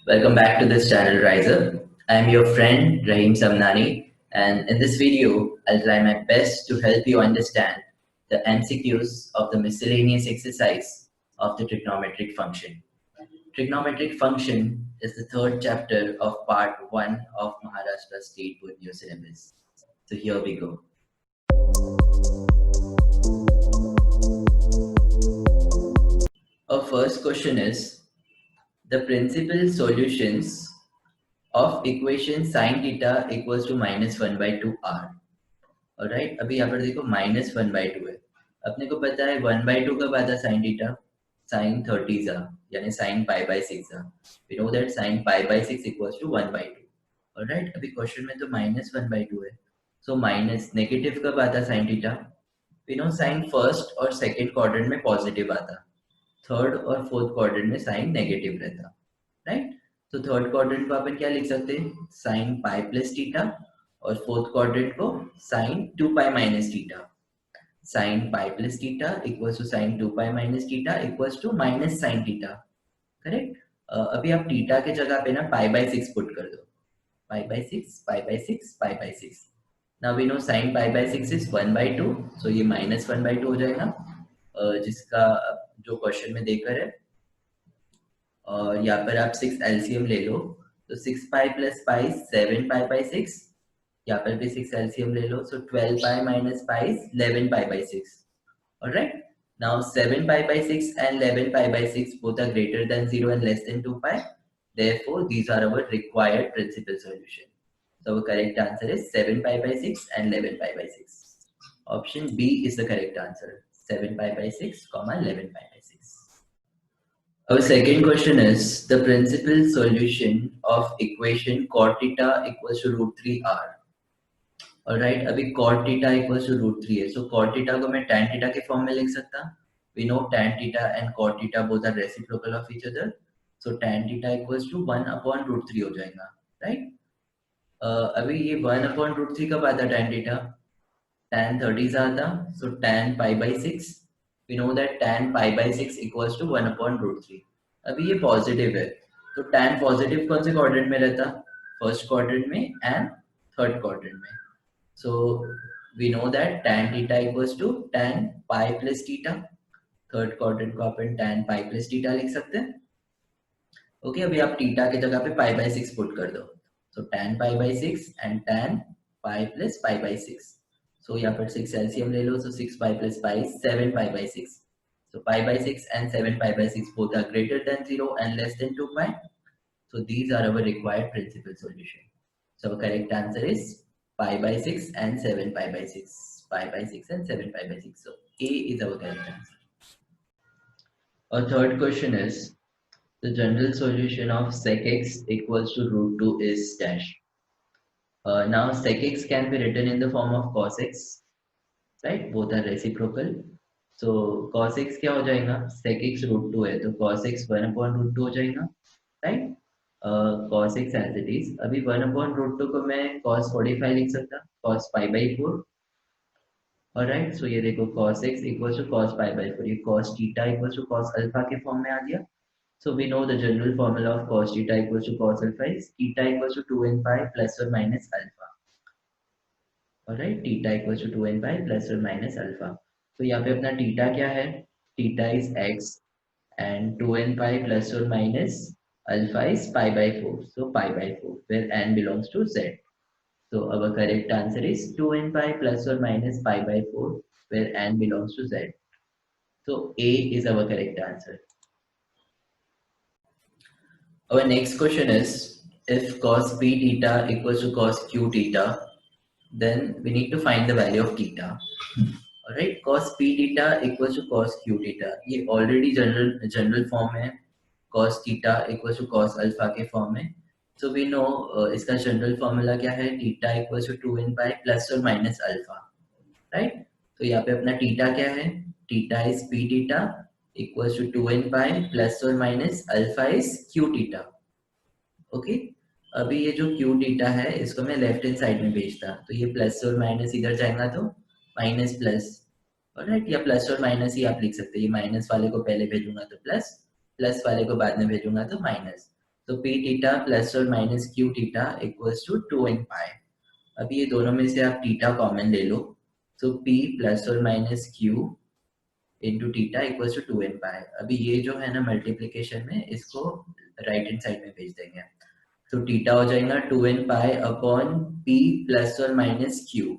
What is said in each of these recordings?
Welcome back to this channel, Riser. I am your friend Rahim Samnani, and in this video, I'll try my best to help you understand the MCQs of the miscellaneous exercise of the trigonometric function. Trigonometric function is the third chapter of part 1 of Maharashtra State Board New Syllabus. So here we go. Our first question is the principal solutions of equation sin theta equals to -1/2 r. Alright, अभी यहाँ पर देखो -1/2 है. अपने को पता है 1/2 कब आता sin थीटा, sin 30 जा यानी sin π/6 जा. We know that sin π/6 equals to 1/2. Alright, अभी क्वेश्चन में तो -1/2 है. सो माइनस नेगेटिव कब आता sin theta? We know sin first और सेकंड क्वाड्रेंट में पॉजिटिव आता, थर्ड और फोर्थ क्वाड्रेंट में साइन नेगेटिव रहता. राइट, तो थर्ड क्वाड्रेंट को अपन क्या लिख सकते हैं, साइन पाई प्लस थीटा, और फोर्थ क्वाड्रेंट को sine 2π minus theta. Sine pi plus theta equals to sine 2π minus theta equals to minus sine theta. Correct. अभी आप थीटा के जगह पे ना π/6 पुट कर दो. π/6 π/6 π/6. Now we know sine π/6 is 1/2, so ये -1/2 हो जाएगा, जिसका जो क्वेश्चन में देकर है. और यहाँ पर आप 6 एलसीएम ले लो, तो 6π प्लस पाई 7π/6. यहाँ पर भी 6 एलसीएम ले लो, so 12π minus pi 11π/6. Alright, now 7π/6 and 11π/6 both are greater than 0 and less than 2π. Therefore, these are our required principal solution. So our correct answer is 7π/6 and 11π/6. Option B is the correct answer. 7π/6, 11π/6. Our second question is the principal solution of equation cot theta equals to √3r. Alright, अभी cot theta equals to √3 है, so cot theta को मैं tan theta के form में लिख सकता. We know tan theta and cot theta both are reciprocal of each other, so tan theta equals to 1/√3 हो जाएगा. राइट, अभी ये 1/√3 कब आता tan theta? tan 30 आता, so tan π/6. We know that tan π/6 equals to 1/√3. अभी ये पॉजिटिव है, तो tan पॉजिटिव कौन से क्वाड्रेंट में रहता? फर्स्ट क्वाड्रेंट में एंड थर्ड क्वाड्रेंट में. So we know that tan theta equals to tan pi plus theta. Third quadrant को अपन tan pi plus theta लिख सकते हैं. ओके, अभी आप थीटा के जगह पे π/6 पुट कर दो, so tan π/6 and tan pi plus π/6. so यहाँ पर 6 एलसीएम ले लो, so 6π plus pi 7π/6. so π/6 and 7π/6 both are greater than 0 and less than 2π. so these are our required principal solution. So our correct answer is π/6 and 7π/6. π/6 and 7π/6. So A is our correct answer. Our third question is the general solution of sec x equals to √2 is dash. Now sec x can be written in the form of cos x. Right, both are reciprocal. So cos x क्या हो जाएगा? sec x √2 है, तो cos x 1/√2 हो जाएगा. Right, cos x as it is. अभी 1/√2 को मैं cos 45 लिख सकता, cos π/4. ऑलराइट, सो ये देखो cos x equals to cos π/4, ये cos theta equals to cos alpha के फॉर्म में आ गया. So we know the general formula of cos theta equals to cos alpha is theta equals to 2n pi plus or minus alpha. Alright, theta equals to 2n pi plus or minus alpha. तो यहाँ पे अपना theta क्या है? Theta is x and 2n pi plus or minus alpha is pi/4. So pi/4 where n belongs to z. So our correct answer is 2n pi plus or minus pi/4 where n belongs to z. So A is our correct answer. Our next question is, if cos p theta equals to cos q theta, then we need to find the value of theta. Alright, cos p theta equals to cos q theta. ये already general form है, cos theta equals to cos alpha के form में. So we know इसका general formula क्या है? theta equals to 2n pi plus or minus alpha. Right? तो यहाँ पे अपना theta क्या है? theta is p theta equals to 2n pi plus or minus alpha is q theta. Okay, अभी ये जो q theta है इसको मैं लेफ्ट हैंड साइड में भेजता, तो ये प्लस और माइनस इधर जाएगा तो माइनस प्लस. ऑलराइट, या प्लस और माइनस ही आप लिख सकते हैं. ये माइनस वाले को पहले भेजूंगा तो प्लस, प्लस वाले को बाद में भेजूंगा तो माइनस. तो p थीटा प्लस और minus q theta equals to 2n pi. अब ये दोनों में से आप थीटा कॉमन ले लो, तो p प्लस और minus q into theta equals to 2n pi. अभी ये जो है ना मल्टीप्लीकेशन में, इसको राइट हैंड साइड में भेज देंगे, तो थीटा हो जाएगा 2n pi upon p plus और minus q।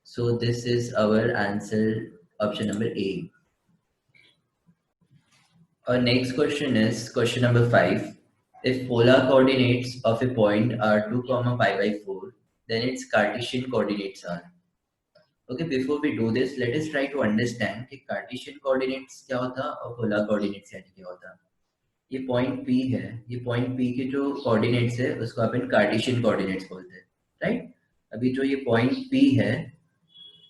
So this is our answer, option number A. Our next question is question number 5. If polar coordinates of a point are 2 comma pi by 4, then its Cartesian coordinates are. Okay, before we do this, let us try to understand कि Cartesian coordinates क्या होता और polar coordinates यानी क्या होता। ये point P है, ये point P के जो coordinates है उसको अपन Cartesian coordinates बोलते हैं, right? अभी जो ये point P है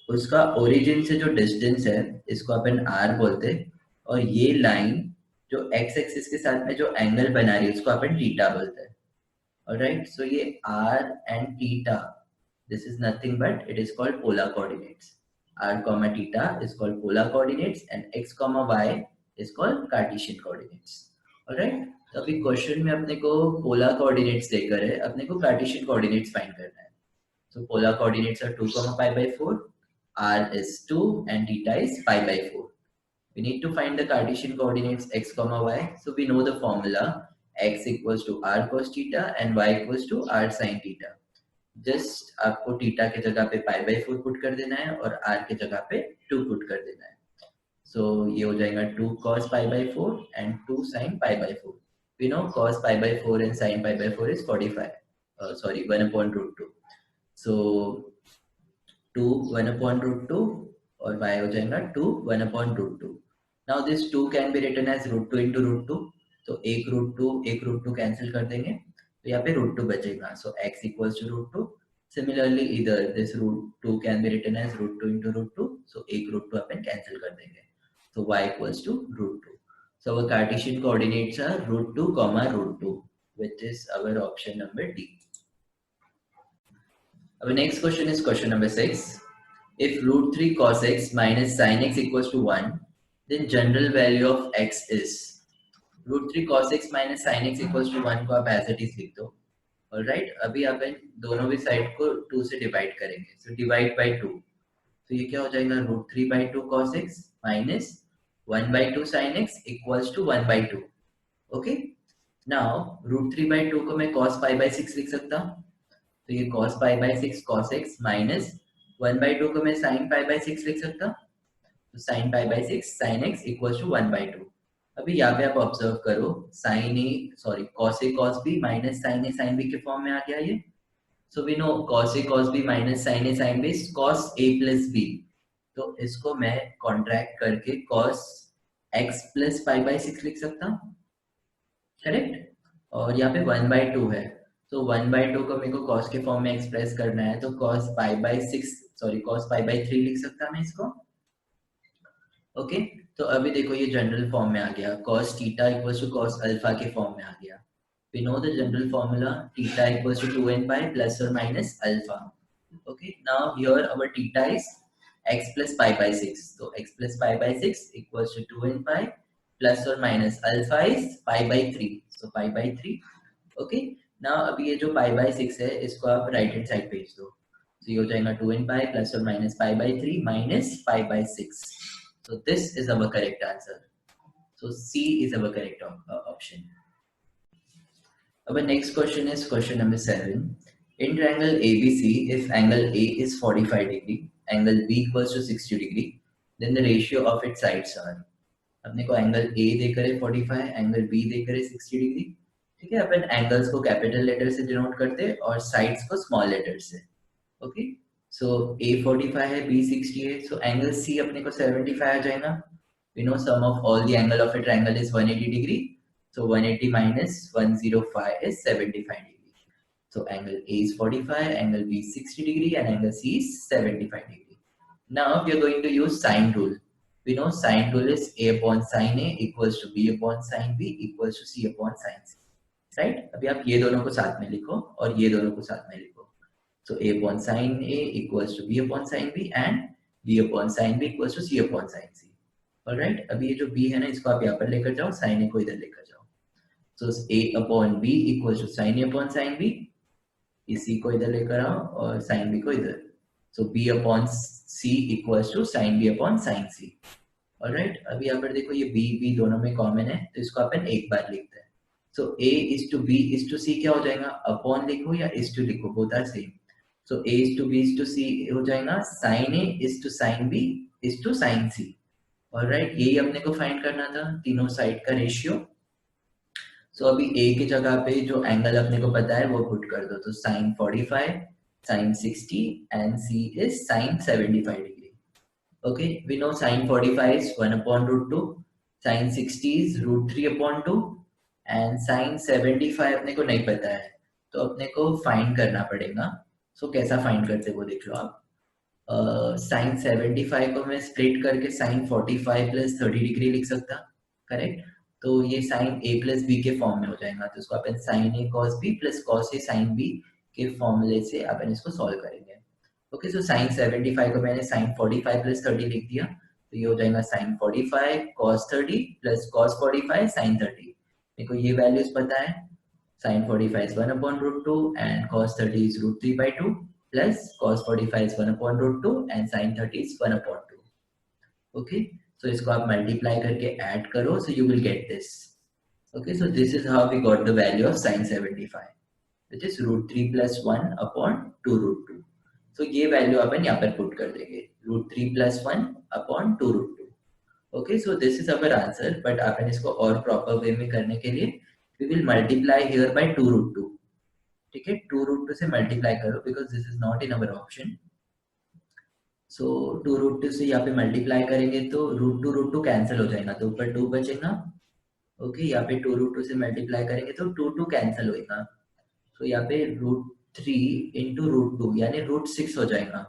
उसका origin से जो distance है इसको अपन R बोलते हैं, और ये line जो x एक्सिस के साथ में जो एंगल बना रही है उसको अपन थीटा बोलते हैं। ऑलराइट, सो ये r and theta, this is nothing but it is called polar coordinates. r comma theta is called polar coordinates and x comma y is called Cartesian coordinates. Alright, तो अभी question में अपने को polar coordinates देकर है, अपने को Cartesian coordinates find करना है। So polar coordinates are 2 comma pi by 4, r is 2 and theta is pi by 4. We need to find the Cartesian coordinates x comma y. So we know the formula, x equals to r cos theta and y equals to r sin theta. Just आपको theta के जगह पे pi by 4 put कर देना है और r के जगह पे 2 पुट कर देना है। So ये हो जाएगा 2 cos pi by 4 and 2 sin pi by 4. We know cos pi by 4 and sin pi by 4 is 45. Sorry, 1 upon root 2. So 2 1 upon root 2 और y हो जाएगा 2 1 upon root 2. Now this 2 can be written as root 2 into root 2. तो एक root 2 cancel कर देंगे, तो यहाँ पे root 2 बचेगा. So x equals to root 2. Similarly, either this root 2 can be written as root 2 into root 2. So एक root 2 अपन cancel कर देंगे. So y equals to root 2. So our Cartesian coordinates are root 2 comma root 2, which is our option number D. Our next question is question number 6. If root 3 cos x minus sin x equals to 1, then general value of x is root 3 cos x minus sin x equals to 1 को आप as it is लिख दो। Alright, अभी अपन दोनों भी side को 2 से divide करेंगे, so divide by 2, तो ये क्या हो जाएगा root 3 by 2 cos x minus 1 by 2 sin x equals to 1 by 2. Okay, now root 3 by 2 को मैं cos pi by 6 लिख सकता हूँ, तो ये cos pi by 6 cos x minus 1 by 2 को मैं sin pi by 6 लिख सकता हूँ, तो sin pi by 6 sin x equals to 1 by 2. अभी यहाँ पे आप ऑब्जर्व करो, cos a cos b minus sin a sin b के फॉर्म में आ गया ये। So we know cos a cos b minus sin a sin b is cos a plus b, तो इसको मैं कॉन्ट्रैक्ट करके cos x plus pi by 6 लिख सकता हूँ, करेक्ट। और यहाँ पे 1 by 2 है, तो 1 by 2 को मेरे को cos के फॉर्म में एक्सप्रेस करना है, तो cos pi by 3 लिख सकता मैं इसको। ओके, तो अभी देखो ये जनरल फॉर्म में आ गया, cos theta equals to cos alpha के फॉर्म में आ गया। We know the general formula, theta equals to 2n pi plus or minus alpha. Okay, now here our theta is x plus pi by 6. So x plus pi by 6 equals to 2n pi plus or minus alpha is pi by 3. So pi by 3. Okay, now अभी ये जो pi by 6 है इसको आप right hand side भेज दो, तो ये हो जाएगा 2n pi plus or minus pi by 3 minus pi by 6. So this is our correct answer. So C is our correct option. Our next question is question number 7. In triangle ABC, if angle A is 45 degree, angle B equals to 60 degree, then the ratio of its sides are. अपने को angle A देकर है 45, angle B देकर है 60 degree, ठीक है। अपन angles को capital letter से डिनोट करते हैं और साइड्स को स्मॉल लेटर से। ओके, सो A 45 है, B 60 है, सो एंगल C अपने को 75 आ जाएगा। We know sum of all the angle of a triangle is 180 degree. So 180 minus 105 is 75 degree. So angle A is 45, angle B is 60 degree, and angle C is 75 degree. Now we are going to use sine rule. We know sine rule is A upon sine A equals to B upon sine B equals to C upon sine C. Right? अभी आप ये दोनों को साथ में लिखो और ये दोनों को साथ में लिखो. So A upon sine A equals to B upon sine B and B upon sine B equals to C upon sine C. Alright, अभी ये जो B है ना इसको आप यहाँ पर लेकर जाओ, sin A को इधर लेकर जाओ. So a upon b equal to sine a upon sine b, इसी को इधर लेकर आओ और साइन b को इधर, so b upon c equal to sine b upon sine c। Alright, अभी यहाँ पर देखो ये b b दोनों में कॉमन है, तो इसको अपन एक बार लिखते हैं। So a is to b is to c क्या हो जाएगा, अपॉन लिखो या इज टू लिखो, both are same. So a is to b is to c हो जाएगा sine a is to sine b is to sine c। Alright, यही अपने को फाइंड करना था, तीनों साइड का रेशियो। सो अभी a की जगह पे जो एंगल अपने को पता है वो पुट कर दो, तो sine 45, sine 60 and c is sine 75 degree. Okay, we know sine 45 is 1 upon root 2, sine 60 is root 3 upon 2 and sine 75 अपने को नहीं पता है, तो अपने को फाइंड करना पड़ेगा। सो कैसा फाइंड करते वो देख लो आप। साइन 75 को मैं स्प्लिट करके साइन 45 प्लस 30 डिग्री लिख सकता, करेक्ट। तो ये साइन a प्लस बी के फॉर्म में हो जाएगा, तो इसको अपन sine a cos b plus cos a sin b के फॉर्मूले से अपन इसको सॉल्व करेंगे। ओके, सो साइन 75 को मैंने साइन 45 प्लस 30 लिख दिया, तो ये हो जाएगा sine 45 cos 30 plus cos 45 sin 30। मेरे को ये वैल्यूज पता है, sin 45 is 1 upon root 2 and cos 30 is root 3 by 2 plus cos 45 is 1 upon root 2 and sin 30 is 1 upon 2. Okay, so इसको आप multiply करके add करो, so you will get this. Okay, so this is how we got the value of sin 75, which is root 3 plus 1 upon 2 root 2. So ये value अपन यहाँ पर put कर देंगे, root 3 plus 1 upon 2 root 2. Okay, so this is our answer, but अपन इसको और proper way में करने के लिए we will multiply here by 2 root 2. ठीक है, 2 root 2 से multiply करो because this is not in our option. So 2 root 2 से यहाँ पे multiply करेंगे तो root 2 cancel हो जाएगा, तो ऊपर 2 बचेगा। ओके, यहाँ पे 2 root 2 से multiply करेंगे तो 2 cancel होएगा, तो यहाँ पे root 3 into root 2 यानी root 6 हो जाएगा।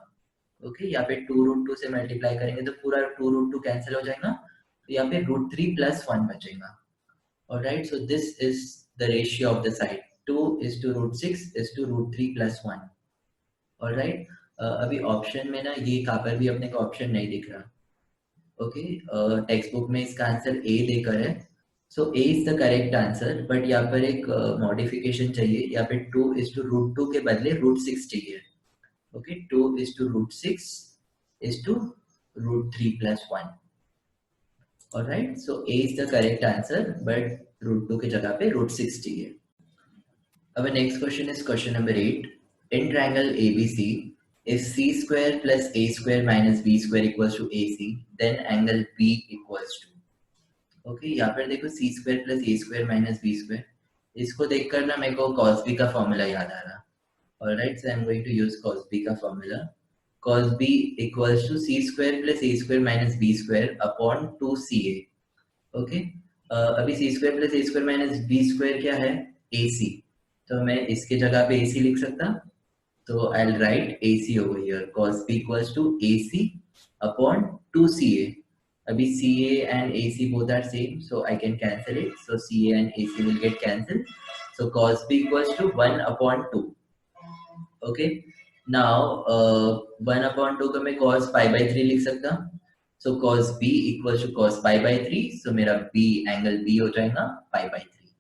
ओके, यहाँ पे 2 root 2 से multiply करेंगे तो पूरा 2 root 2 cancel हो जाएगा, तो यहाँ पे root 3 plus 1 बचेगा। Alright, so this is the ratio of the side, 2 is to root 6 is to root 3 plus 1. Alright, अभी ऑप्शन में ना ये कहाँ पर भी अपने को ऑप्शन नहीं दिख रहा। ओके, टेक्स्ट बुक में इसका आंसर ए देकर है, so A is the correct answer, but यहाँ पर एक मॉडिफिकेशन चाहिए, यहाँ पे 2 is to root 2 के बदले root 6 चाहिए। Okay, 2 is to root 6 is to root 3 plus 1. Alright, so A is the correct answer, but root 2 की जगह पे root 6 चाहिए। Our next question is question number 8. In triangle ABC, if c square plus a square minus b square equals to AC, then angle B equals to. Okay, यहाँ पर देखो c square plus a square minus b square, इसको देखकर ना मेरे को cos b का formula याद आ रहा। Alright, so I'm going to use cos b का formula. Cos b equals to c square plus a square minus b square upon 2ca. Okay, अभी सी स्क्वायर प्लस ए स्क्वायर माइनस बी स्क्वायर क्या है, ए सी, तो मैं इसके जगह पे ए सी लिख सकता, तो I will write a c over here, cos b equals to a c upon 2ca. अभी ca and ac both are same, so I can cancel it, so ca and ac will get cancelled, so cos b equals to 1 upon 2. Okay, now 1 upon 2 को मैं cos pi by 3 लिख सकता, so cos b equals to cos pi by 3, so मेरा b angle b हो जाएगा pi by 3.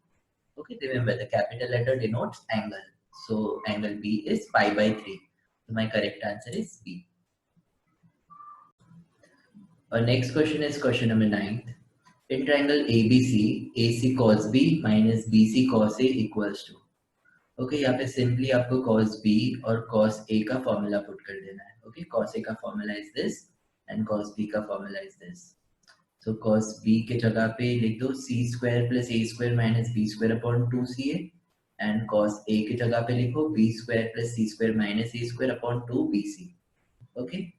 Okay, remember the capital letter denotes angle, so angle b is pi by 3, so my correct answer is b. Our next question is question number 9. In triangle ABC, AC cos b minus BC cos a equals to. Okay, यहाँ पे simply आपको cos b और cos a का formula put कर देना है. Okay, cos a का formula is this and cos b का formula is this. So cos b के जगह पे लिख दो c square plus a square minus b square upon 2ca, and cos a के जगह पे लिखो b square plus c square minus a square upon 2bc. Okay,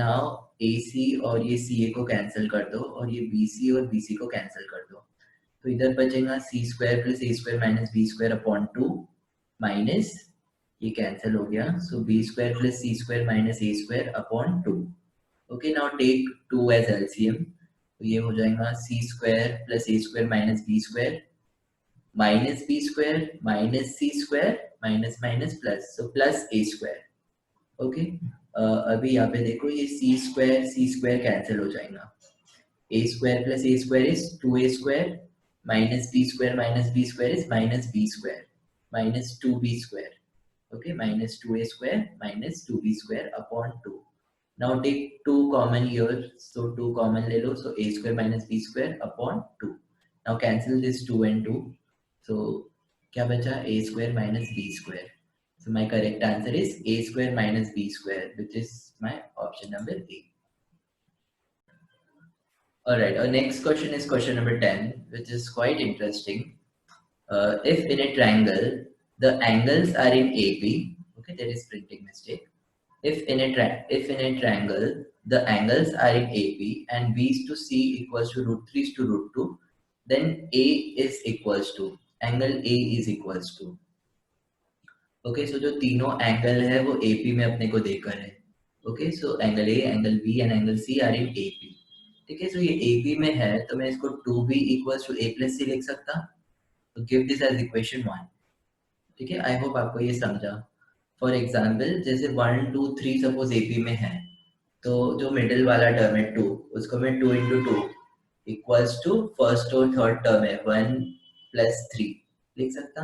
now ac और ये ca को cancel कर दो और ये bc और bc को cancel कर दो, तो इधर बचेगा c square plus a square minus b square upon 2 minus ये कैंसिल हो गया, सो b square plus c square minus a square upon 2. Okay, now take 2 as LCM, तो ये हो जाएगा c square plus a square minus b square minus b square minus c square minus minus plus, so plus a square. Okay, अभी यहाँ पे देखो ये c square cancel हो जाएगा, a square plus a square is 2a square minus b square is minus b square minus 2b square. Okay, minus 2a square minus 2b square upon 2. Now take 2 common here, so 2 common ले लो, so a square minus b square upon 2. Now cancel this 2 and 2, so क्या बचा, a square minus b square. So my correct answer is a square minus b square, which is my option number A. Alright, our next question is question number 10, which is quite interesting. If in a triangle, the angles are in AP, okay, there is printing mistake. If in a triangle, the angles are in AP and B is to C equals to root 3 is to root 2, then A is equals to, angle A is equals to. Okay, so जो तीनों angle है वो AP में अपने को देकर है. Okay, so angle A, angle B and angle C are in AP. ठीक है, so ये AP में है तो मैं इसको 2B equals to A plus C लिख सकता. तो गिव दिस एज इक्वेशन 1. ठीक है, आई होप आपको ये समझा. फॉर एग्जाम्पल जैसे 1 2 3 सपोज एपी में है, तो जो मिडिल वाला टर्म है 2, उसको मैं 2 इंटू 2 इक्वल्स टू फर्स्ट और थर्ड टर्म है 1 प्लस 3 लिख सकता.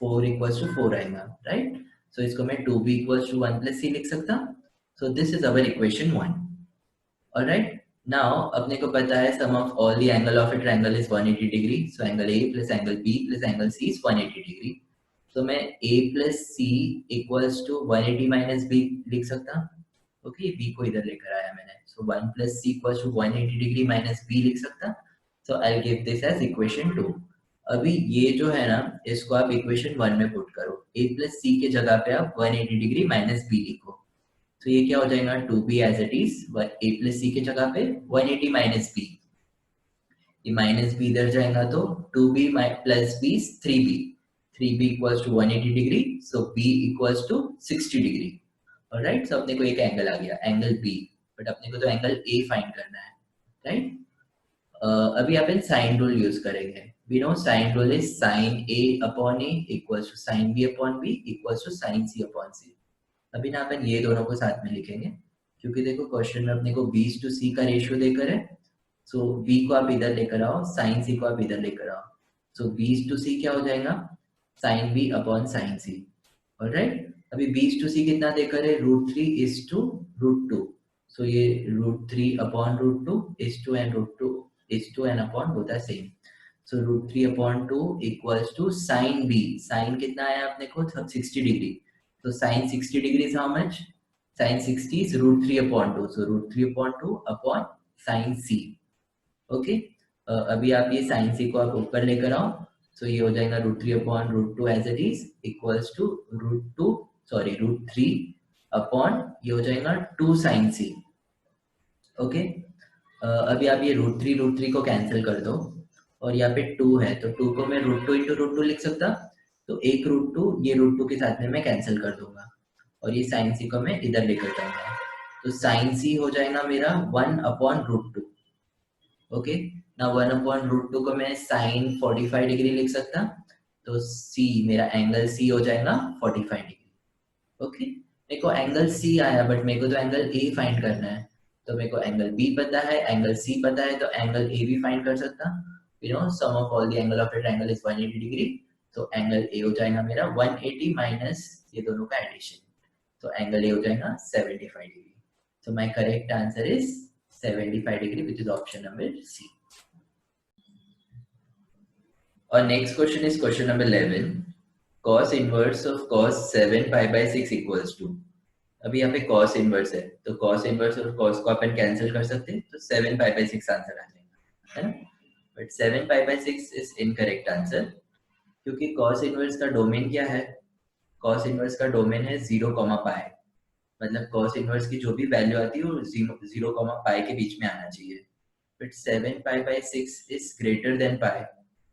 4 इक्वल्स टू 4 आएगा, राइट. सो इसको मैं 2b equals to 1 plus c लिख सकता. सो this is our equation 1. Alright, now अपने को पता है sum of all the angle of a triangle is 180 degree. So angle A plus angle B plus angle C is 180 degree. So मैं A plus C equals to 180 minus B लिख सकता. Okay, B को इधर लेकर आया मैंने. So 1 plus C equals to 180 degree minus B लिख सकता. So I'll give this as equation 2. अभी ये जो है ना, इसको आप equation 1 में put करो. A plus C के जगह पे आप 180 degree minus B लिखो. तो ये क्या हो जाएगा, 2b as it is, a plus C के जगह पे 180 माइनस बी. ये माइनस बी इधर जाएगा तो 2b plus B 3b. 3b equals to 180 degree, so b equals to 60 degree. Alright, so अपने को एक एंगल आ गया, एंगल b. बट अपने को तो एंगल a फाइंड करना है, राइट. अभी अपन साइन रूल यूज करेंगे. We know sine rule is sine a upon a equals to sine b upon b equals to sine c upon c. अभी ना अपन ये दोनों को साथ में लिखेंगे, क्योंकि देखो क्वेश्चन में अपने को b to c का रेशियो देकर है. सो b को आप इधर लेकर आओ, साइन c को आप इधर लेकर आओ. सो b to c क्या हो जाएगा, sine b upon sine c. Alright, अभी b to c कितना देकर है, √3 is to √2. सो ये √3 upon √2 is to and √2 is to and upon both are same. So √3 upon 2 equals to sine b. Sine कितना आया अपने को, 60 degree. So sin 60 degree is how much? Sin 60 is √3 upon 2. So √3 upon 2 upon sin c. Okay. अभी आप ये sin c को आप ऊपर लेकर आओ. So ये हो जाएगा √3 upon √2 as it is equals to √3 upon ये हो जाएगा 2 sin c. Okay. अभी आप ये √3 को कैंसिल कर दो और यहाँ पे 2 है, तो 2 को मैं √2 into √2 लिख सकता. तो एक √2 ये √2 के साथ में मैं कैंसिल कर दूंगा और ये sin c को मैं इधर लेकर जाऊंगा. तो sin c हो जाएगा मेरा 1 upon √2. ओके, ना 1 upon √2 को मैं sin 45 डिग्री लिख सकता. तो c मेरा एंगल c हो जाएगा 45 डिग्री. ओके, मेरे को एंगल c आया, बट मेरे को तो एंगल a फाइंड करना है. तो मेरे को एंगल b पता है, एंगल c पता है, तो एंगल a भी फाइंड कर सकता. You know sum of all the angle of a triangle is 180 degree. तो एंगल ए हो जाएगा मेरा 180 माइनस ये दोनों का एडिशन. तो एंगल ए हो जाएगा 75 degree. So my correct answer is 75 degree, which is option number C. और next question is question number 11. cos inverse of cos 7 pi by 6 equals to. अभी यहाँ पे cos इनवर्स है, तो cos इनवर्स और cos को अपन कैंसिल कर सकते हैं. तो 7 पाई बाय 6 आंसर आ जाएगा, है ना. But 7 pi by 6 is incorrect answer, क्योंकि cos इनवर्स का डोमेन क्या है, cos इनवर्स का डोमेन है 0, पाई. मतलब cos इनवर्स की जो भी वैल्यू आती है वो 0, पाई के बीच में आना चाहिए. But 7 pi by 6 is greater than pi.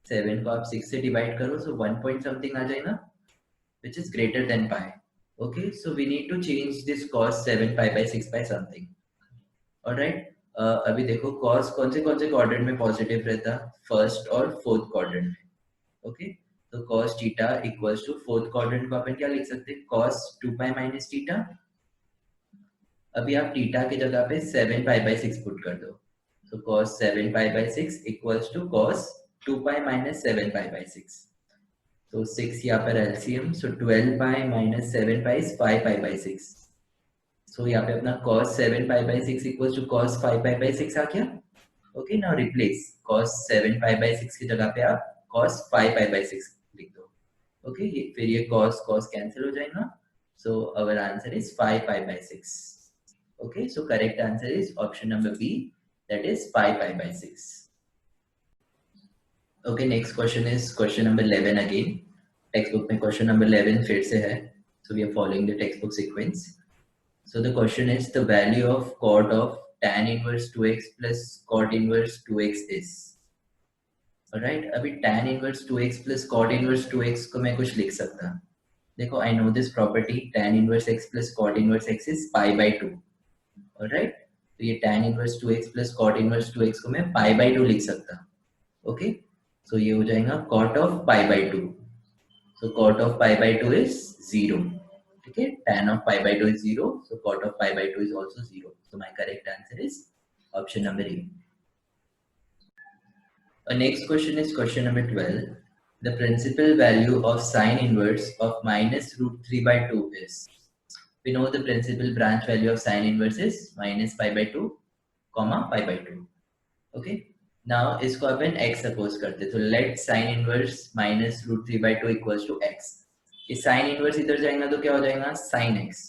7 को आप 6 से डिवाइड करो, सो 1 पॉइंट समथिंग आ जाएगा, which is greater than pi. Okay, so we need to change this cos 7 pi by 6 by something. Alright, अभी देखो cos कौन से क्वाड्रेंट में पॉजिटिव रहता, फर्स्ट और फोर्थ क्वाड्रेंट में. ओके, तो cos theta equals to fourth quadrant को अपन क्या लिख सकते हैं, cos 2 pi minus थीटा. अभी आप थीटा की जगह पे 7 pi by 6 पुट कर दो, तो cos 7 pi by 6 equals to cos 2 pi minus 7 pi by 6. So 6 यहाँ पर LCM, so 12 pi minus 7 pi is 5 pi by 6. So यहाँ पे अपना cos 7 pi by 6 equals to cos 5 pi by 6 आ गया. Okay, now replace cos 7 pi by 6 की जगह पे आप cos 5 pi by 6 लिख दो. Okay, फिर ये cos cancel हो जाएगा. So our answer is 5 pi by 6. Okay, so correct answer is option number B, that is 5 pi by 6. Okay, next question is question number 11 again. Textbook में question number 11 फिर से है. So we are following the textbook sequence. So the question is the value of cot of tan inverse 2x plus cot inverse 2x is. Alright, अभी tan inverse 2x plus cot inverse 2x को मैं कुछ लिख सकता. देखो, I know this property tan inverse x plus cot inverse x is pi by 2. Alright, तो ये tan inverse 2x plus cot inverse 2x को मैं pi by 2 लिख सकता. Okay, so ये हो जाएगा cot of pi by 2. So cot of pi by 2 is 0. Okay, tan of pi by 2 is 0. So cot of pi by 2 is also 0. So my correct answer is option number A. Next question is question number 12. The principal value of sine inverse of minus root 3 by 2 is. We know the principal branch value of sine inverse is minus pi by 2, comma pi by 2. Okay. Now इसको अपन x suppose करते, तो let sin inverse minus root 3 by 2 equals to x. ये sin inverse इधर जाएगा तो क्या हो जाएगा sin x.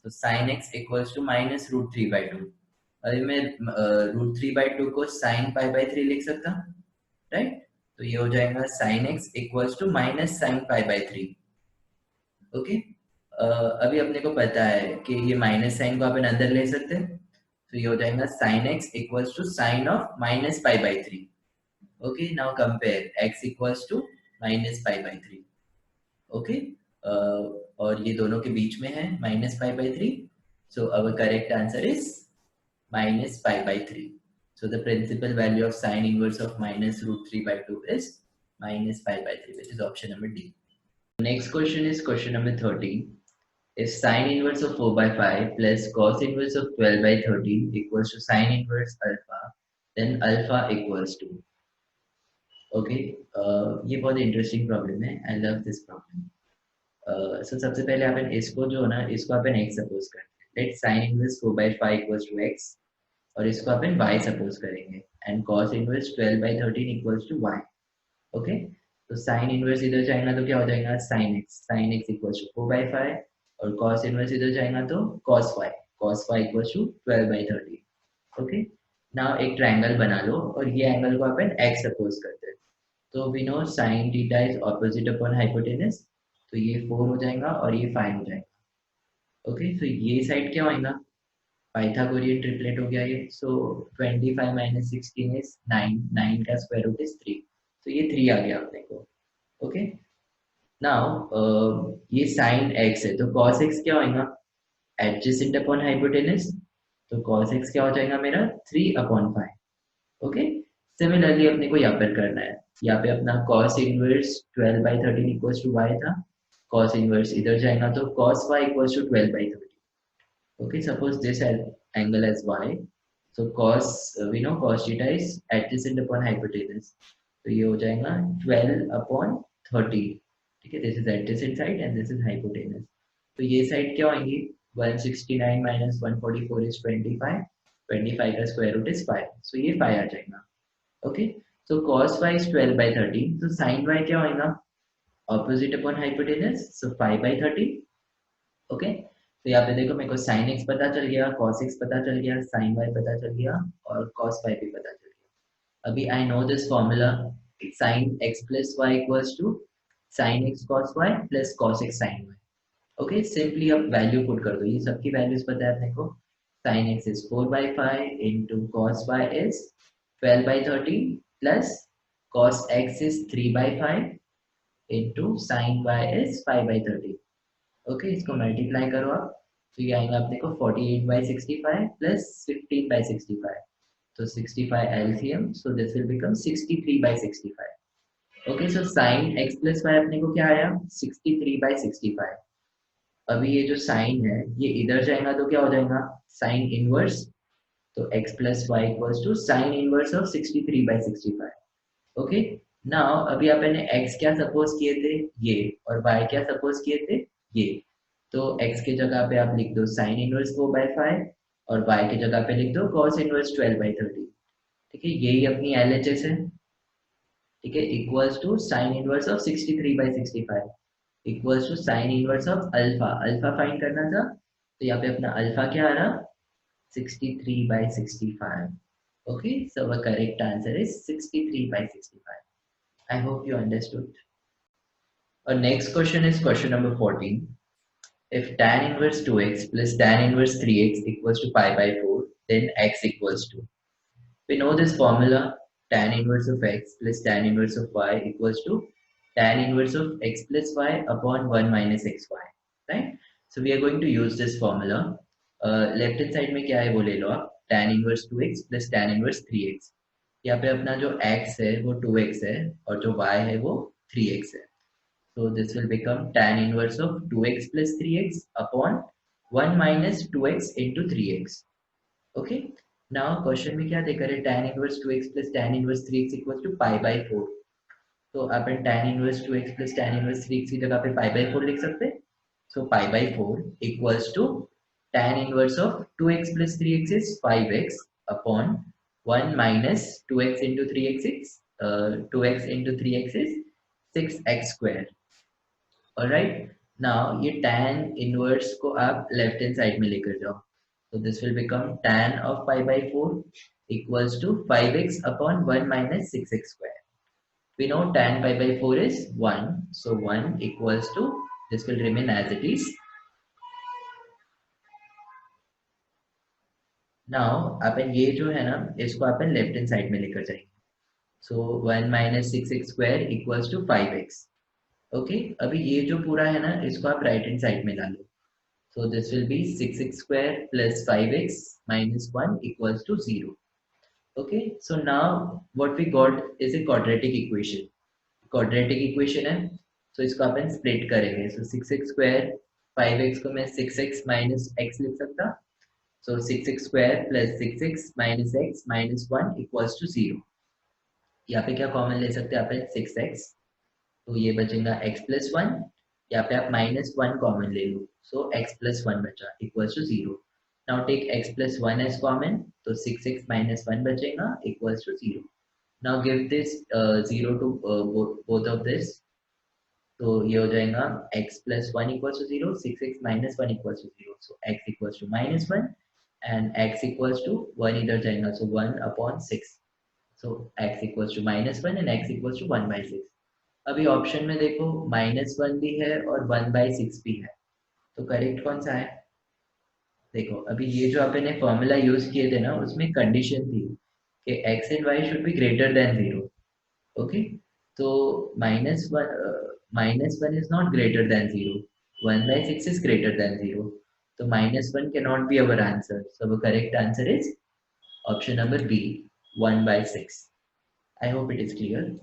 तो sin x equals to minus root 3 by 2. अभी मैं root 3 by 2 को sin pi by 3 लिख सकता, right? तो ये हो जाएगा sin x equals to minus sin pi by 3. Okay? अभी अपने को पता है कि ये माइनस साइन को अपन अंदर ले सकते हैं, तो ये हो जाएगा sin x equals to sin of minus pi by 3. Okay, now compare x equals to minus pi by 3. Okay, और ये दोनों के बीच में है minus pi by 3. So our correct answer is minus pi by 3. So the principal value of sine inverse of minus root 3 by 2 is minus pi by 3, which is option number D. Next question is question number 13. If sine inverse of 4 by 5 plus cos inverse of 12 by 13 equals to sine inverse alpha, then alpha equals to. Okay, ये बहुत interesting problem है. I love this problem. So सबसे पहले अपन इसको जो ना, इसको अपन x suppose करते हैं. Let sin inverse 4 by 5 equals to x, और इसको अपन y सपोज करेंगे. And cos inverse 12 by 13 equals to y. Okay, तो sin inverse इधर जाएगा तो क्या हो जाएगा sin x equals to 4 by 5, और cos inverse इधर जाएगा तो cos y equals to 12 by 13. Okay, now एक ट्रायंगल बना लो और ये एंगल को अपन x सपोज करते हैं. तो we know sin theta is opposite upon hypotenuse, तो ये 4 हो जाएगा और ये 5 हो जाएगा. ओके, तो ये साइड क्या होएगा, पाइथागोरियन ट्रिपलेट हो गया ये. सो 25 minus 16 is 9. 9 का स्क्वायर रूट इज 3, तो ये 3 आ गया अपने को. ओके, नाउ ये sin x है, तो cos x क्या होएगा, एडजेसेंट अपॉन हाइपोटेनस, तो cos x क्या हो जाएगा मेरा 3/5. ओके, सिमिलरली अपने को यहाँ पर करना है. यहाँ पे अपना cos inverse 12 by 13 equals to y था. cos इनवर्स इधर जाएगा तो cos y equals to 12 by 13. Okay, suppose this angle as y, so cos we know cos theta is adjacent upon hypotenuse, तो ये हो जाएगा 12/13. ठीक है, this is adjacent side and this is hypotenuse. तो ये साइड क्या होंगी, 169 minus 144 is 25. 25 का स्क्वायर रूट इज 5, सो ये 5 आ जाएगा. Okay, so cos y is 12 by 13, तो sin y क्या होगा, opposite upon hypotenuse, so 5 by 13. Okay, तो यहाँ पे देखो मेरे को sin x पता चल गया, cos x पता चल गया, sin y पता चल गया और cos y भी पता चल गया. अभी I know this formula, sin x plus y equals to sin x cos y plus cos x sin y. Okay, simply अब वैल्यू पुट कर दो, ये सबकी वैल्यूज पता है अपने को. sin x is 4 by 5 into cos y is 12 by 13 plus cos x is 3 by 5 into sin y is 5 by 13. Okay, इसको मल्टीप्लाई करो आप, तो ये आएगा अपने को 48 by 65 plus 15 by 65. तो 65 LCM, so this will become 63 by 65. Okay, so sin x plus y अपने को क्या आया, 63 by 65. अभी ये जो साइन है ये इधर जाएगा तो क्या हो जाएगा, साइन इनवर्स, तो x plus y equals to sin inverse of 63 by 65. Okay, now अभी आपने x क्या सपोज किए थे, ये, और y क्या सपोज किए थे, ये। तो x की जगह पे आप लिख दो साइन इनवर्स 4/5 और y की जगह पे लिख दो cos इनवर्स 12/30। ठीक है, यही अपनी LHS है। ठीक है, equals to sine inverse of 63/65 equals to sine inverse of alpha. Alpha find करना था, तो यहाँ पे अपना अल्फा क्या आ रहा, 63/65। Okay, so the correct answer is 63/65. I hope you understood. Our next question is question number 14. If tan inverse 2x plus tan inverse 3x equals to pi by 4, then x equals to. We know this formula, tan inverse of x plus tan inverse of y equals to tan inverse of x plus y upon 1 minus xy, right? So we are going to use this formula. Left hand side में क्या है वो ले लो आप, tan inverse 2x plus tan inverse 3x. यहाँ पे अपना जो x है वो 2x है और जो y है वो 3x है. So this will become tan inverse of 2x plus 3x upon 1 minus 2x into 3x. Okay. Now question में क्या देखा है, tan inverse 2x plus tan inverse 3x equals to pi by 4. तो अपन tan inverse 2x plus tan inverse 3x की जगह पे pi by 4 लिख सकते हैं. So pi by 4 equals to tan inverse of 2x plus 3x is 5x upon 1 minus 2x into 3x is 2x into 3x is 6x square. Alright. Now ये tan inverse को आप left hand side में लेकर जाओ. So this will become tan of pi by 4 equals to 5x upon 1 minus 6x square. We know tan pi by 4 is 1. So 1 equals to, this will remain as it is. Now अपन ये जो है ना, इसको अपन left hand side में लेकर जाएंगे. So 1 minus 6x square equals to 5x. Okay. अभी ये जो पूरा है ना, इसको आप right hand side में ला लो. So this will be 6x square plus 5x minus 1 equals to 0. Okay, so now what we got is a quadratic equation. Quadratic equation है, so इसको अपन split करेंगे. So 6x square 5x को मैं 6x minus x लिख सकता. So 6x square plus 6x minus x minus 1 equals to 0. यहाँ पे क्या कॉमन ले सकते हैं अपन, 6x. तो ये बचेगा x plus 1. यहाँ पे आप minus 1 कॉमन ले लो, so x plus 1 बचा equals to 0. Now take x plus 1 as common, तो 6x minus 1 बचेगा equals to 0. Now give this 0 to both of this, तो ये हो जाएगा x plus 1 equals to 0, 6x minus 1 equals to 0, so x equals to minus 1 and x equals to 1 इधर जाएगा, so 1 upon 6, so x equals to minus 1 and x equals to 1 by 6. अभी option में देखो -1 भी है और 1/6 भी है, तो करेक्ट कौन सा है? देखो अभी ये जो आपने फॉर्मूला यूज किए थे ना, उसमें कंडीशन थी कि x and y should be greater than 0. Okay, तो -1 is not greater than 0, 1/6 is greater than 0, तो -1 can not be our answer. So the correct answer is option number B, 1/6. I hope it is clear.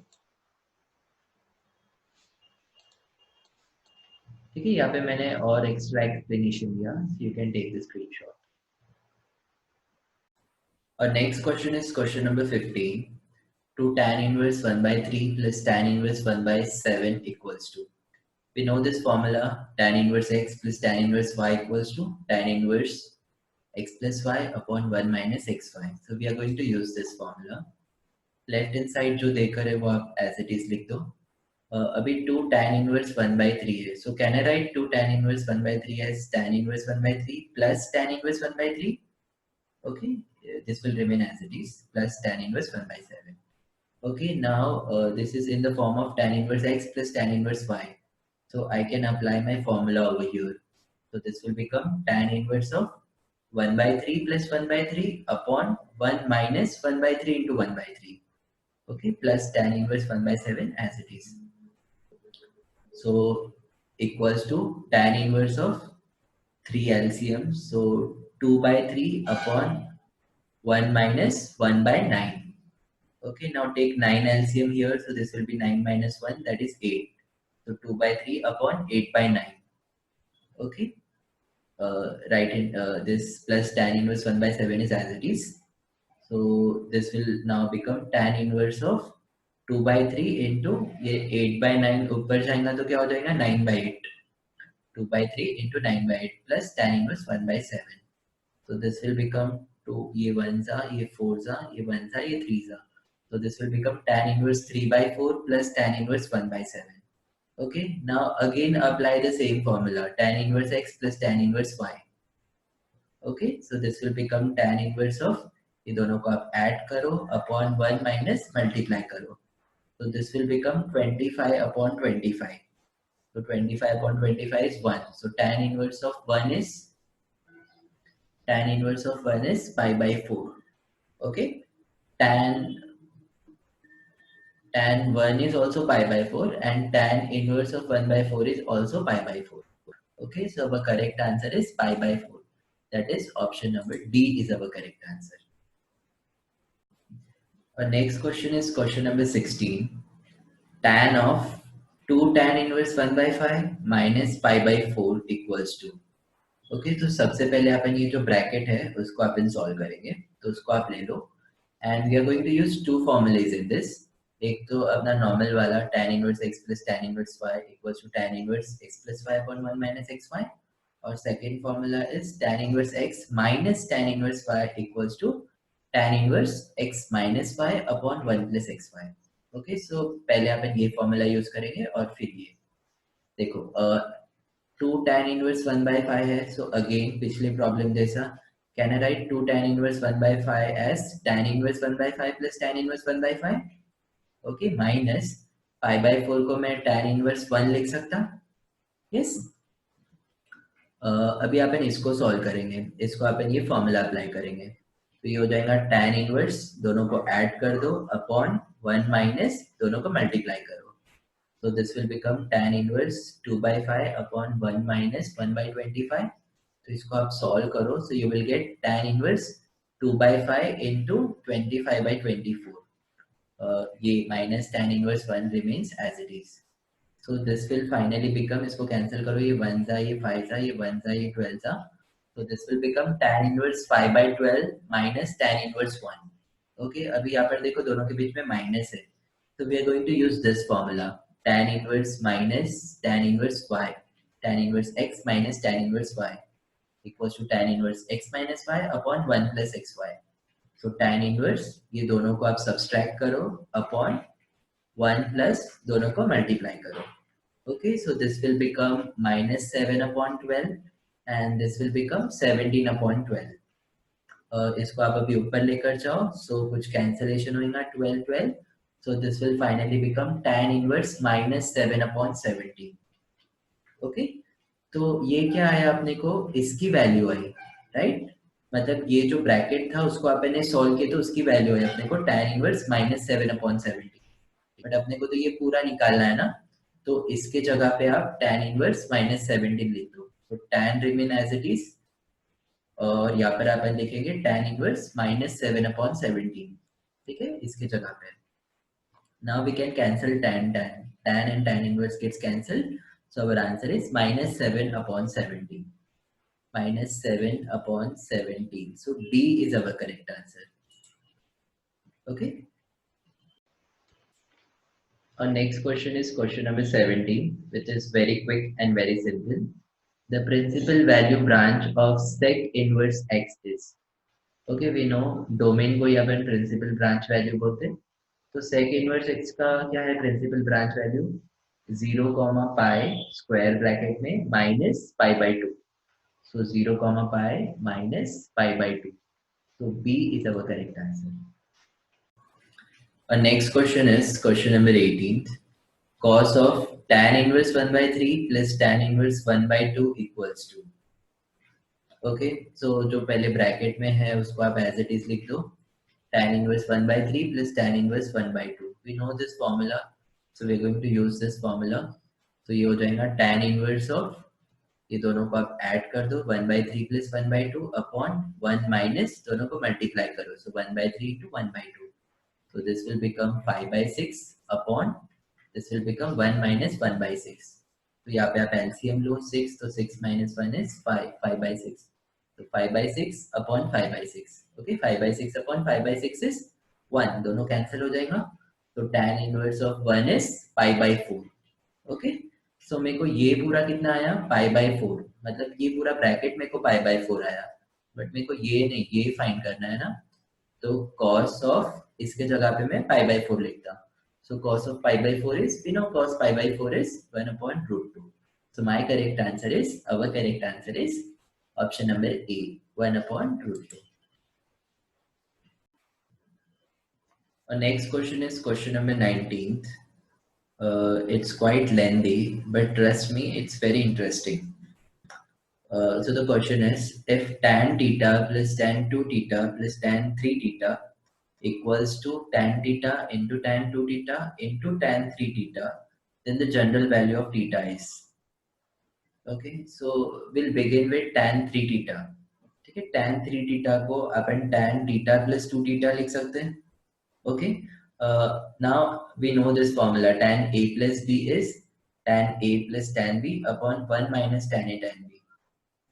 ठीक है, यहाँ पे मैंने और extra explanation दिया, you can take the screenshot. और next question is question number 15. To tan inverse 1 by 3 plus tan inverse 1 by 7 equals to. We know this formula, tan inverse x plus tan inverse y equals to tan inverse x plus y upon 1 minus xy. So we are going to use this formula. Left hand side जो देकर है वो आप as it is लिख दो. अभी 2 tan inverse 1 by 3 है. So can I write 2 tan inverse 1 by 3 as tan inverse 1 by 3 plus tan inverse 1 by 3? Okay, this will remain as it is, plus tan inverse 1 by 7. Okay, now this is in the form of tan inverse x plus tan inverse y. So I can apply my formula over here. So this will become tan inverse of 1 by 3 plus 1 by 3 upon 1 minus 1 by 3 into 1 by 3. Okay, plus tan inverse 1 by 7 as it is. So equals to tan inverse of 3 LCM. So 2 by 3 upon 1 minus 1 by 9. Okay, now take 9 LCM here, so this will be 9 minus 1, that is 8. So 2 by 3 upon 8 by 9. Okay, write in this plus tan inverse 1 by 7 is as it is. So this will now become tan inverse of 2/3 into ये 8/9 ऊपर जाएगा तो क्या हो जाएगा 9/8. 2/3 into 9/8 plus tan inverse 1/7. So this will become 2, ये 1s are, ये 4s are, ये 1s are, ये 3s are. So this will become tan inverse 3/4 plus tan inverse 1/7. Okay, now again apply the same formula, tan inverse x plus tan inverse y. Okay, so this will become tan inverse of, ये दोनों को आप add करो upon 1 minus multiply करो. So this will become 25 upon 25. So 25 upon 25 is 1. So tan inverse of 1 is pi by 4. Okay. Tan 1 is also pi by 4 and tan inverse of 1 by 4 is also pi by 4. Okay. So our correct answer is pi by 4. That is option number D is our correct answer. Our next question is question number 16. Tan of 2 tan inverse 1 by 5 minus pi by 4 equals to. Okay तो सबसे पहले अपन ये जो bracket है उसको अपन solve करेंगे, तो उसको आप ले लो and we are going to use two formulas in this. एक तो अपना नॉर्मल वाला tan inverse x plus tan inverse y equals to tan inverse x plus y upon 1 minus xy, और second formula is tan inverse x minus tan inverse y equals to tan inverse x minus y upon 1 plus xy. Okay so पहले अपन ये formula use करेंगे और फिर ये देखो 2 tan inverse 1 by 5 है, so again पिछले प्रॉब्लम जैसा can I write 2 tan inverse 1 by 5 as tan inverse 1 by 5 plus tan inverse 1 by 5. Okay, minus pi by 4 को मैं tan inverse 1 लिख सकता. yes. अभी अपन इसको सॉल्व करेंगे, इसको अपन ये फॉर्मूला अप्लाई करेंगे, तो ये हो जाएगा tan इनवर्स, दोनों को ऐड कर दो अपॉन 1 माइनस दोनों को मल्टीप्लाई करो. So this will become tan inverse 2 by 5 upon 1 minus 1 by 25. तो इसको आप solve करो, so you will get tan inverse 2 by 5 into 25 by 24. ये minus tan inverse 1 remains as it is. So this will finally become, इसको cancel करो, ये 1s are, ये 5s are, ये 1s are, ये 12s are. So this will become tan inverse 5 by 12 minus tan inverse 1. Okay, अभी यहाँ पर देखो दोनों के बीच में minus है, so we are going to use this formula. Tan inverse minus tan inverse y, tan inverse x minus tan inverse y equals to tan inverse x minus y upon 1 plus xy. So tan inverse ये दोनों को आप subtract करो upon 1 plus दोनों को multiply करो. Okay, so this will become minus 7 upon 12 and this will become 17 upon 12. इसको आप अभी ऊपर लेकर जाओ, so कुछ cancellation होगा 12 12. So this will finally become tan inverse minus 7 upon 17. Okay, तो ये क्या आया अपने को, इसकी वैल्यू आई, राइट. मतलब ये जो ब्रैकेट था उसको आपने सॉल्व किया तो उसकी वैल्यू आई अपने को tan inverse minus 7 upon 17. But अपने को तो ये पूरा निकालना है ना, तो इसके जगह पे आप tan इनवर्स minus 17 लिख दो, तो tan remain as it is, और यहाँ पर अपन लिखेंगे tan इनवर्स minus 7 upon 17. ठीक है, इसके जगह पे. Now we can cancel tan and tan inverse gets cancelled. So our answer is minus 7 upon 17. Minus 7 upon 17. So D is our correct answer. Okay. Our next question is question number 17, which is very quick and very simple. The principal value branch of sec inverse x is. Okay, we know domain को यहाँ पर principal branch value बोलते हैं. तो sec inverse x का क्या है principal branch value, 0, pi square bracket में माइनस पाई बाई 2. सो 0, pi minus pi by 2. So B is our correct answer. Our next question is question number 18. Cos of tan inverse 1 by 3 plus tan inverse 1 by 2 equals to. Okay, so जो पहले bracket में है उसको आप as it is लिख दो, tan inverse 1 by 3 plus tan inverse 1 by 2. We know this formula, so we are going to use this formula. So ये हो जाएगा tan inverse of, ये दोनों को आप ऐड कर दो, 1 by 3 plus 1 by 2 upon 1 minus दोनों को मल्टीप्लाई करो, so 1 by 3 to 1 by 2. So this will become 5 by 6 upon, this will become 1 minus 1 by 6. तो यहाँ पे आप LCM लो 6, तो 6 minus 1 is 5, 5 by 6. So 5 by 6 upon 5 by 6. Okay, 5 by 6 upon 5 by 6 is 1. दोनों cancel हो जाएगा, तो tan inverse of 1 is pi by 4. Okay, so मेरे को ये पूरा कितना आया पाई बाई 4, मतलब ये पूरा ब्रैकेट मेरे को पाई बाई 4 आया, बट मेरे को ये नहीं, ये फाइंड करना है ना. तो cos ऑफ इसके जगह पे मैं पाई बाई 4 लिखता. So cos of pi by 4 is, we know cos pi by 4 is 1 upon root 2. So my correct answer is, our correct answer is option number A, 1 upon root 2. Our next question is question number 19th. It's quite lengthy, but trust me, it's very interesting. So the question is, if tan theta plus tan 2 theta plus tan 3 theta equals to tan theta into tan 2 theta into tan 3 theta, then the general value of theta is. Okay, so we'll begin with tan 3 theta. ठीक है, tan 3 theta को अपन tan theta plus 2 theta लिख सकते हैं. Okay, now we know this formula, tan a plus b is tan a plus tan b upon 1 minus tan a tan b.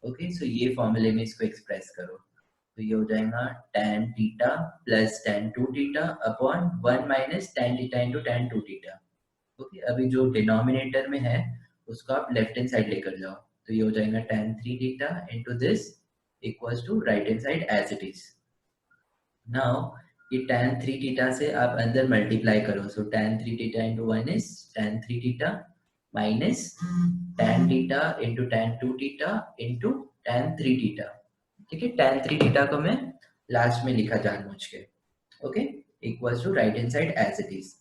Okay, so ये फॉर्मूले में इसको एक्सप्रेस करो, तो ये हो जाएगा tan theta plus tan 2 theta upon 1 minus tan theta into tan 2 theta. Okay, अभी जो डिनोमिनेटर में है उसको आप लेफ्ट हैंड साइड लेकर जाओ, तो ये हो जाएगा tan 3 theta into this equals to right hand side as it is. Now ये tan 3 थीटा से आप अंदर मल्टीप्लाई करो, so tan 3 theta into 1 is tan 3 theta minus tan theta into tan 2 theta into tan 3 theta. ठीक है, tan 3 theta को मैं last में लिखा जानबूझ के. Okay, equals to right hand side as it is.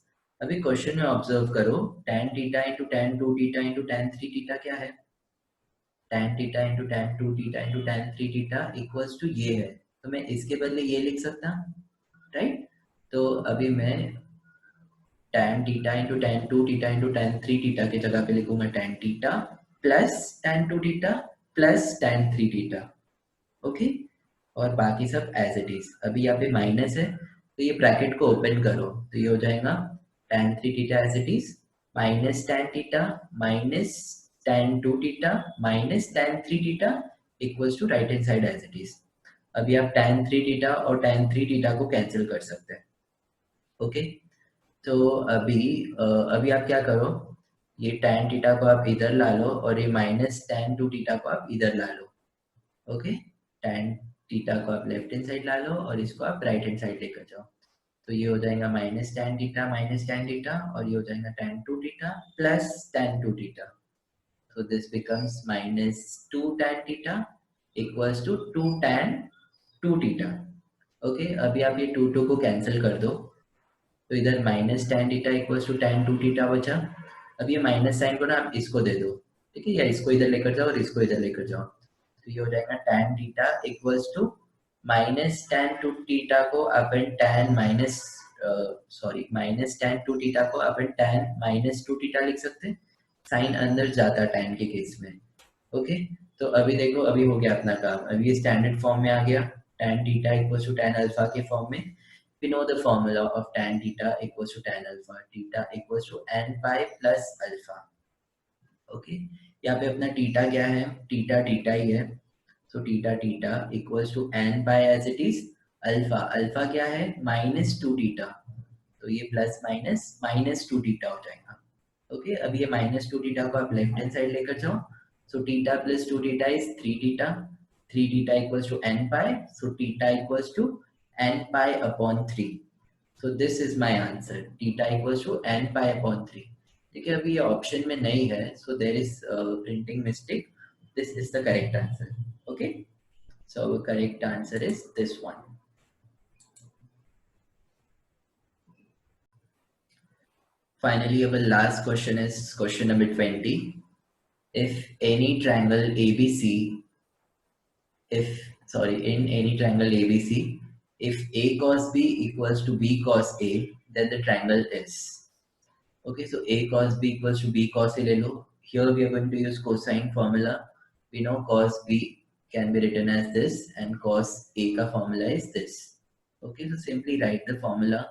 अभी क्वेश्चन में ऑब्जर्व करो, tan theta into tan 2 theta into tan 3 theta क्या है, tan theta into tan 2 theta into tan 3 theta equals to ये है, तो मैं इसके बदले ये लिख सकता, राइट. तो अभी मैं tan theta into tan 2 theta into tan 3 theta की जगह पे लिखूंगा tan theta plus tan 2 theta plus tan 3 theta. Okay, और बाकी सब एज इट इज. अभी यहाँ पे माइनस है, तो ये ब्रैकेट को ओपन करो, तो ये हो जाएगा tan 3 theta as it is minus tan theta minus tan 2 theta minus tan 3 theta equals to right hand side as it is. अभी आप tan 3 थीटा और tan 3 थीटा को कैंसिल कर सकते हैं. ओके, तो अभी आप क्या करो, ये tan थीटा को आप इधर ला लो और ये माइनस tan 2 थीटा को आप इधर ला लो. ओके, tan थीटा को आप लेफ्ट हैंड साइड ला लो और इसको आप राइट हैंड साइड लेकर जाओ, तो ये हो जाएगा minus tan theta minus tan theta और ये हो जाएगा tan 2 theta plus tan 2 theta. so this becomes minus 2 tan theta equals to 2 tan 2 theta. Okay, अभी आप ये 2 2 को कैंसिल कर दो, तो इधर minus tan theta equals to tan 2 theta बचा. अब ये माइनस साइन को ना आप इसको दे दो, ठीक है, या इसको इधर लेकर जाओ और इसको इधर लेकर जाओ, तो ये हो जाएगा tan theta equals to minus tan 2 theta को अपन tan minus minus tan 2 theta को अपन tan माइनस 2 थीटा लिख सकते हैं, साइन अंदर जाता tan के केस में. ओके, तो अभी देखो, अभी हो गया अपना काम, अभी ये स्टैंडर्ड फॉर्म में आ गया, tan theta equals to tan alpha के फॉर्म में. We know the formula of tan theta equals to tan alpha. Theta equals to n pi plus alpha. Okay, यहाँ पे अपना theta क्या है, theta theta ही है, so theta theta equals to n pi as it is. alpha alpha क्या है, minus 2 theta, तो ये plus minus minus 2 theta हो जाएगा. Okay, अभी ये minus 2 theta को आप left hand side लेकर जाओ, so theta plus 2 theta is 3 theta. 3 theta equals to n pi, so theta equals to n pi upon 3. So this is my answer. Theta equals to n pi upon 3. ठीक है, अभी ये option में नहीं है, so there is printing mistake. This is the correct answer. Okay, so our correct answer is this one. Finally, our last question is question number 20. If any triangle ABC, in any triangle ABC, if A cos B equals to B cos A, then the triangle is. Okay, so A cos B equals to B cos A ले लो. Here we are going to use cosine formula. We know cos B can be written as this and cos A का formula is this. Okay, so simply write the formula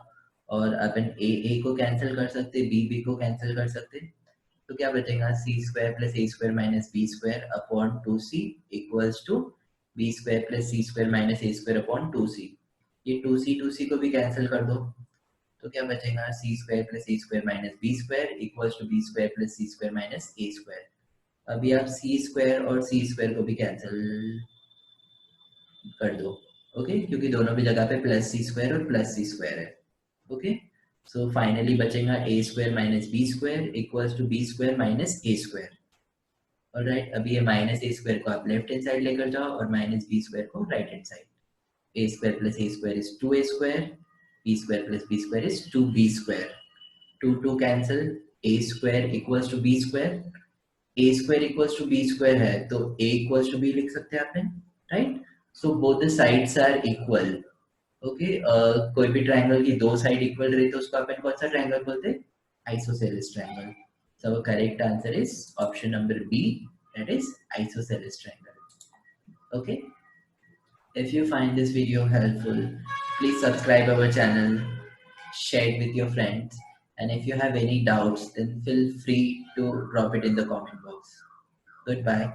और अपन A को cancel कर सकते, B को cancel कर सकते, तो क्या बचेगा, c square plus a square minus b square upon 2c equals to b square plus c square minus a square upon 2c. ये 2c को भी कैंसिल कर दो, तो क्या बचेगा C square plus A square minus B square equals to B square plus C square minus A square. अभी आप सी स्क्वायर और सी स्क्वायर को भी कैंसिल कर दो, ओके, क्योंकि दोनों भी जगह पे प्लस सी स्क्वायर और प्लस सी स्क्वायर है, ओके। सो फाइनली बचेगा A square minus B square equals to B square minus A square. Alright, अभी ये माइनस ए स्क्वायर को आप लेफ्ट हैंड साइड लेकर जाओ और माइनस बी स्क्वायर को right hand side. A square plus A square is 2a square, b square plus b square is 2b square. 2 cancel, a square equals to B square, a square equals to B square है तो a equals to b लिख सकते हैं आपने, right. So both the sides are equal, okay. कोई भी triangle की दो साइड इक्वल रही तो उसको अपन कौन सा ट्रायंगल बोलते हैं, isosceles triangle. So correct answer is option number B, that is isosceles triangle, okay. If you find this video helpful, please subscribe our channel, share it with your friends, and if you have any doubts then feel free to drop it in the comment box. Goodbye.